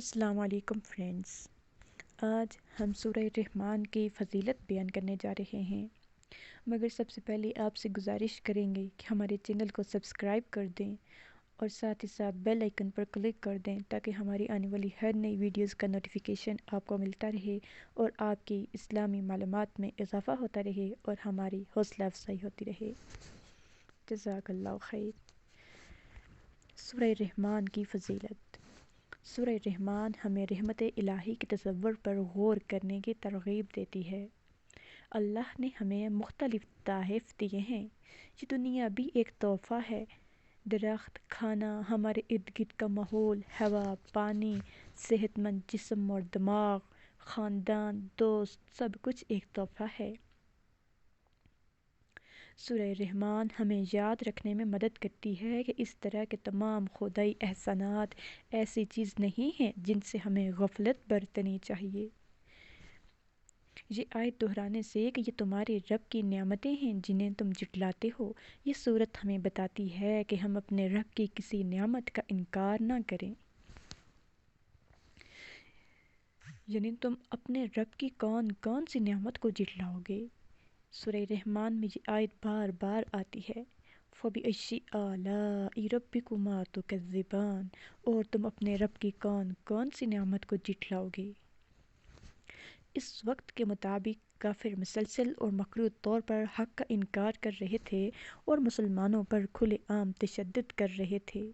السلام علیکم فرینڈز، آج ہم سورہ رحمان کی فضیلت بیان کرنے جا رہے ہیں، مگر سب سے پہلے آپ سے گزارش کریں گے کہ ہمارے چینل کو سبسکرائب کر دیں اور ساتھ ہی ساتھ بیل آئیکن پر کلک کر دیں تاکہ ہماری آنے والی ہر نئی ویڈیوز کا نوٹیفیکیشن آپ کو ملتا رہے اور آپ کی اسلامی معلومات میں اضافہ ہوتا رہے اور ہماری حوصلہ افزائی ہوتی رہے۔ جزاک اللہ خیر۔ سورہ رحمان کی فضیلت۔ سورہ رحمان ہمیں رحمت الہی کے تصور پر غور کرنے کی ترغیب دیتی ہے۔ اللہ نے ہمیں مختلف تحائف دیے ہیں۔ یہ دنیا بھی ایک تحفہ ہے۔ درخت، کھانا، ہمارے ارد گرد کا ماحول، ہوا، پانی، صحت مند جسم اور دماغ، خاندان، دوست، سب کچھ ایک تحفہ ہے۔ سورہ رحمان ہمیں یاد رکھنے میں مدد کرتی ہے کہ اس طرح کے تمام خدائی احسانات ایسی چیز نہیں ہیں جن سے ہمیں غفلت برتنی چاہیے۔ یہ آیت دہرانے سے کہ یہ تمہارے رب کی نعمتیں ہیں جنہیں تم جھٹلاتے ہو، یہ صورت ہمیں بتاتی ہے کہ ہم اپنے رب کی کسی نعمت کا انکار نہ کریں۔ یعنی تم اپنے رب کی کون کون سی نعمت کو جھٹلاؤ گے؟ سورہ رحمان میں یہ آیت بار بار آتی ہے، فَبِأَيِّ آلَاءِ رَبِّكُمَا تُكَذِّبَانِ، اور تم اپنے رب کی کون کون سی نعمت کو جھٹلاؤ گے۔ اس وقت کے مطابق کافر مسلسل اور مکروہ طور پر حق کا انکار کر رہے تھے اور مسلمانوں پر کھلے عام تشدد کر رہے تھے۔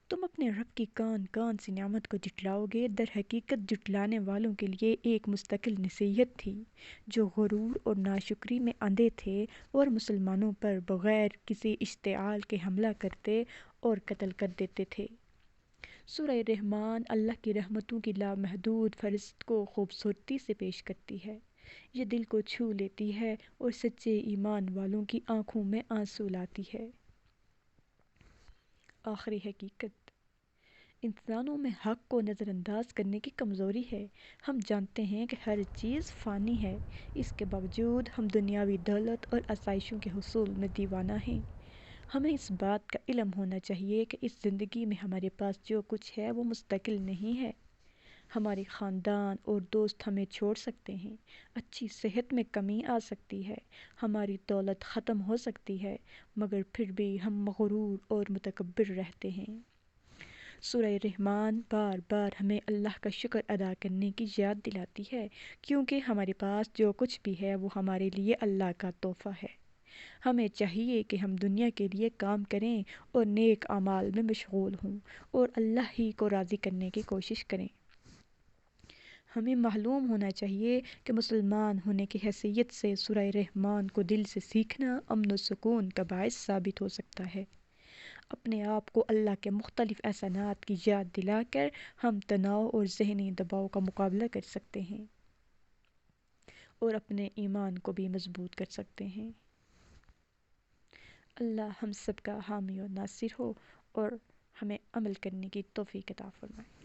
تم اپنے رب کی کون کون سی نعمت کو جھٹلاؤ گے در حقیقت جھٹلانے والوں کے لیے ایک مستقل نصیحت تھی، جو غرور اور ناشکری میں اندھے تھے اور مسلمانوں پر بغیر کسی اشتعال کے حملہ کرتے اور قتل کر دیتے تھے۔ سورہ رحمان اللہ کی رحمتوں کی لامحدود فہرست کو خوبصورتی سے پیش کرتی ہے۔ یہ دل کو چھو لیتی ہے اور سچے ایمان والوں کی آنکھوں میں آنسو لاتی ہے۔ آخری حقیقت۔ انسانوں میں حق کو نظر انداز کرنے کی کمزوری ہے۔ ہم جانتے ہیں کہ ہر چیز فانی ہے، اس کے باوجود ہم دنیاوی دولت اور آسائشوں کے حصول میں دیوانہ ہیں۔ ہمیں اس بات کا علم ہونا چاہیے کہ اس زندگی میں ہمارے پاس جو کچھ ہے وہ مستقل نہیں ہے۔ ہمارے خاندان اور دوست ہمیں چھوڑ سکتے ہیں، اچھی صحت میں کمی آ سکتی ہے، ہماری دولت ختم ہو سکتی ہے، مگر پھر بھی ہم مغرور اور متکبر رہتے ہیں۔ سورہ رحمان بار بار ہمیں اللہ کا شکر ادا کرنے کی یاد دلاتی ہے، کیونکہ ہمارے پاس جو کچھ بھی ہے وہ ہمارے لیے اللہ کا تحفہ ہے۔ ہمیں چاہیے کہ ہم دنیا کے لیے کام کریں اور نیک اعمال میں مشغول ہوں اور اللہ ہی کو راضی کرنے کی کوشش کریں۔ ہمیں معلوم ہونا چاہیے کہ مسلمان ہونے کی حیثیت سے سورہ رحمان کو دل سے سیکھنا امن و سکون کا باعث ثابت ہو سکتا ہے۔ اپنے آپ کو اللہ کے مختلف احسانات کی یاد دلا کر ہم تناؤ اور ذہنی دباؤ کا مقابلہ کر سکتے ہیں اور اپنے ایمان کو بھی مضبوط کر سکتے ہیں۔ اللہ ہم سب کا حامی و ناصر ہو اور ہمیں عمل کرنے کی توفیق عطا فرمائے۔